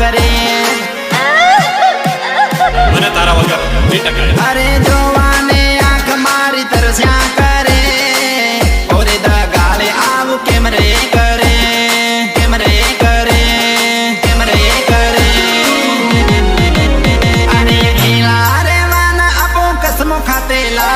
करे મને તારા વગર નહીં ટકાય अरे જોવાને આંખ મારી તરસ્યા કરે ઓરે દગાડે આવું કેમ રે કરે કેમ રે કરે કેમ રે કરે અરે ભેળા રેવાના આપો કસમો ખાતેલા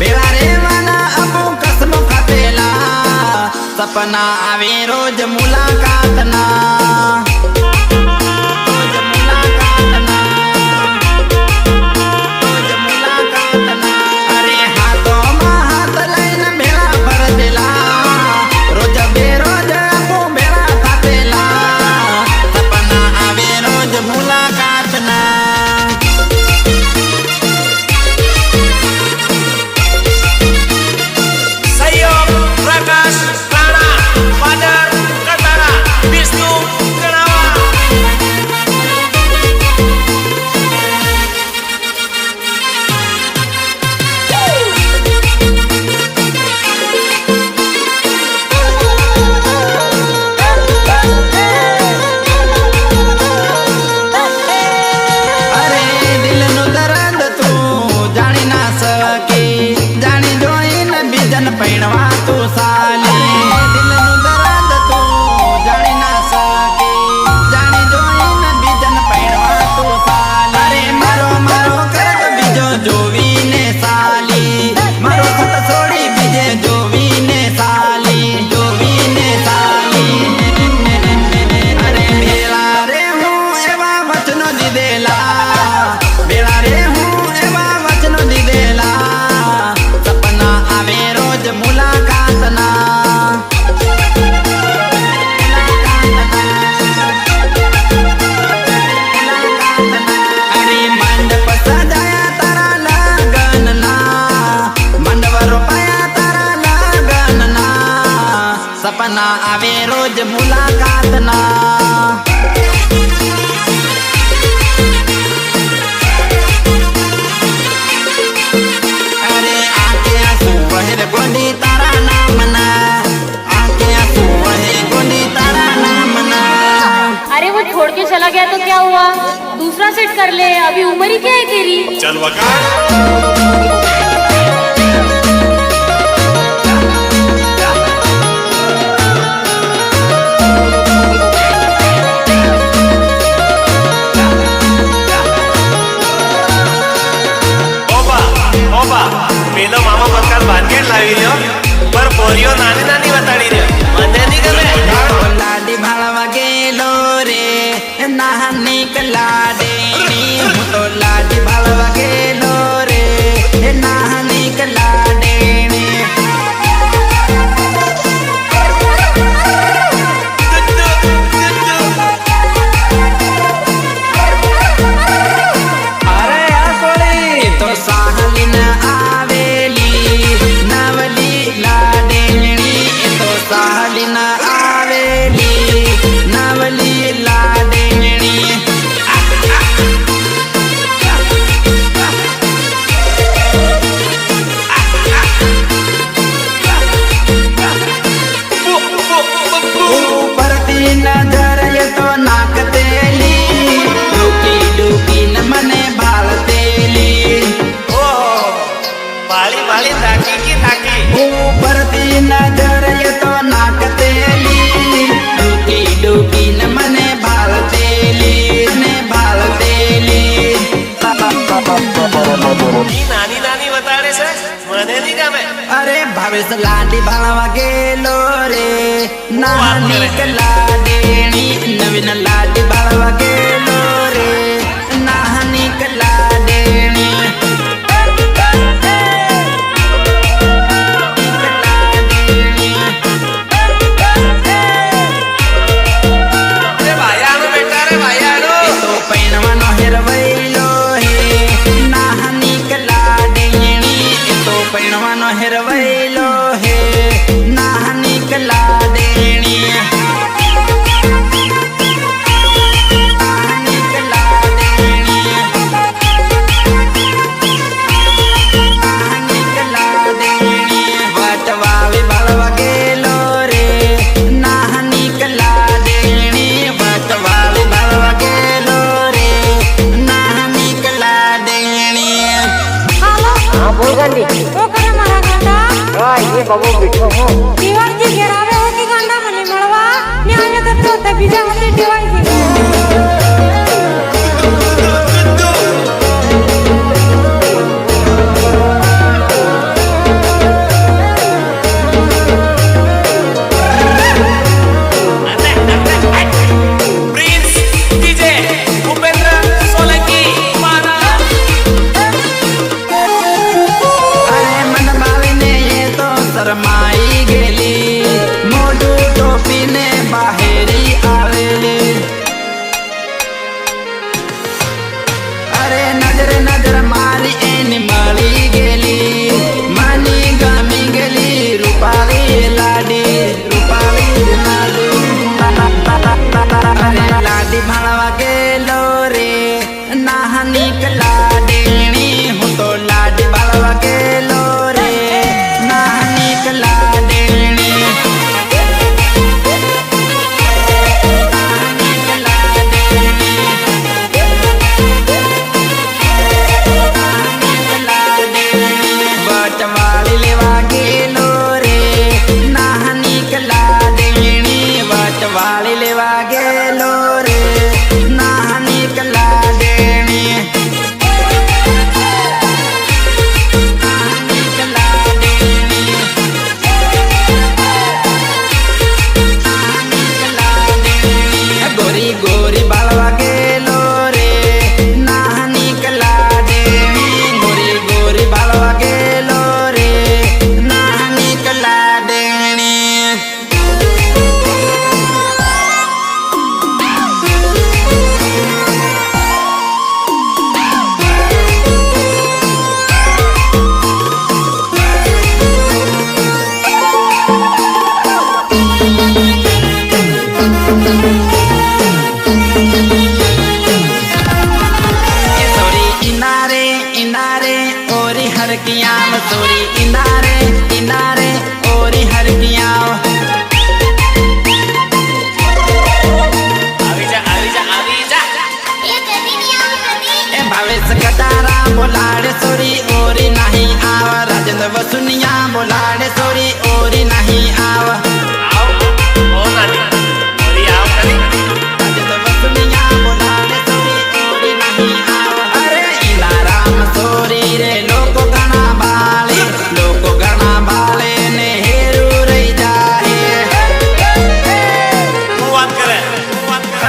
ભેળા રેવાના આપો કસમો ખાતેલા સપના આવે રોજ મુલાકાતના पैणवा तो साले दिलनु दर्द तो जानी ना सके जानी जोईन बीजन पैणवा तो साले अरे मारो मारो करत बीजो जोवीने साली मारो खत छोड़ी बीजे जोवीने साली अरे भेला रे हूँ एवा वचनो दीदेला भेला रे हूँ एवा वचनो दीदेला सपना आवे रोज मुलाकातना अरे मंडप सजाया तारा लगनना मंडप रोपाया तारा लगनना सपना आवे रोज मुलाकातना गोंडी तारा नामना आके आंसू वहे गोंडी तारा नामना अरे वो छोड़ के चला गया तो क्या हुआ दूसरा सेट कर ले अभी उम्र ही क्या है तेरी चल वकार પેલો મામા બકાલ બાંધેડ લાવી લ્યો પર બોરીઓ નાની નાની વતાડી રહ્યો મને નહીં ગમે લાડી ભાળવા ગેલો રે નાની કલાડેણી હું તો લાડી ભાળવા ગેલો રે નાની કલાડેણી અરે આ સોળી તો સાહલી ના नजर ये तो नाक तेली डूकी डूकी न मने भाल तेली ने भाल तेली નાની નાની વતાડે છે મને નહીં ગમે अरे भावेश लाडी भाळवा गेलो रे नानी कलाडेणी नवीन लाडी भाळवा गेलो रे नानी कलाडेणी हेरवैलो हे नानी कलाडेणी બાબો બેઠો હો ટીવાજી ઘેર આવે હો કે ગાંડા મને મળવા ને આને તો તે બીજા હાથે ટીવાજી પ્રિન્સ ડીજે ભૂપેન્દ્ર સોલંકી મારા અરે મન ભાવીને એ તો શરમાઈ ગયેલી મોઢું ટોપીને બહારી આવેલી અરે નજર મારી એની મળી ગયેલી માની ગમી ગયેલી રૂપાળી લાડી અરે લાડી ભાળવા ગયેલો રે નાહની કલાડેણી હું તો લાડી ભાળવા ગયેલો રે નાહની કલાડેણી વટવાળી લેવા ગયેલો રે નાહની કલાડેણી વટવાળી લેવા ગયેલો રે નાહની કલાડેણી નાહની કલાડેણી ગોરી ગોરી બાળવા ગયેલો રે નાહની કલાડેણી ગોરી ગોરી બાળવા ગયેલો રે નાહની કલાડેણી સોરી ઇનારે ઓરી હરકિયામ સોરી ઇનારે ઓરી હરકિયામ આવી જા એ ભાવેશ કટારા બોલાડે સોરી ઓરી નહીં આવ રાજેન્દ્ર વસુનિયા બોલાડે સોરી ઓરી નહીં આવ આવ ઓ નાની ઓરી આવ કરી રાજેન્દ્ર વસુનિયા બોલાડે સોરી ઓરી નહીં આવ અરે ઇલારામ સોરી રે લોકો ઘણા બાળે ને હેરું રહી જાય હું વાત કરે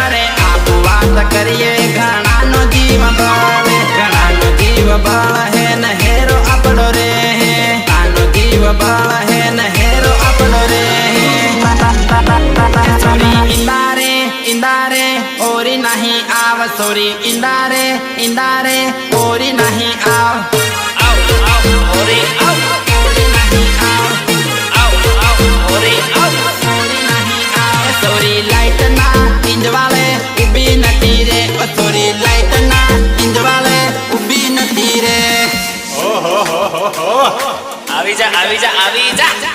અરે આપ વાત કરીએ ઘણાનો જીવ બળ હે ન હેરો આપણો રે આનો જીવ બળ હે ન હેરો આપણો રે સોરી ઇંદારે ઓરી નહીં આવ સોરી ઇંદારે ઓરી નહીં આવ આવ ઓરી આવ ઓરી નહીં આવ ઓરી આવ ઓરી નહીં આવ સોરી લાઈટ ના ઇંજવાલે ઊભી નથી રે ઓ સોરી લાઈટ ના ઇંજવાલે ઊભી નથી રે આવી જા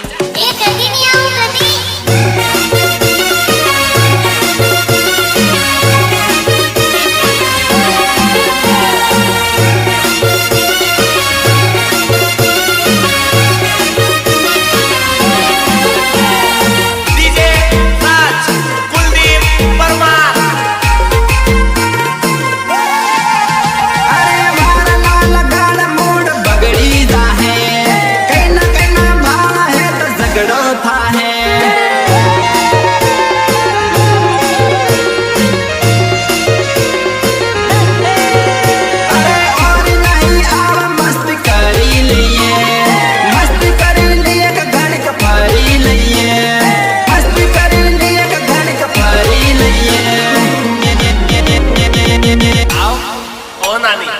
ડીજે રાજ કુલદીપ પરમાર અરે મારા લાલ ગાળ મૂડ બગડી જાહે કઈ ના ભાવ હે તો ઝઘડો થાહે અરે ઓર નહીં આવ મસ્તી કરી લઈએ કે ઘડીક ફરી લઈએ મસ્તી કરી લઈએ કે ઘડીક ફરી લઈએ આવ ઓ નાની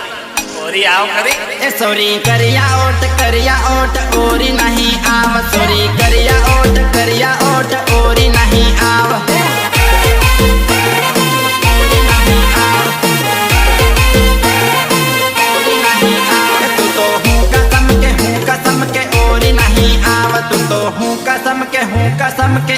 ઓરી આવ કરી એ સોરી કરિયા ઓટ ઓરી નહીં આવ સોરી કરિયા ઓટ ઓરી નહીં આવ ઓરી નહીં આવ ઓરી નહીં આવ તું તો હું કસમ કે ઓરી નહીં આવ તું તો હું કસમ કે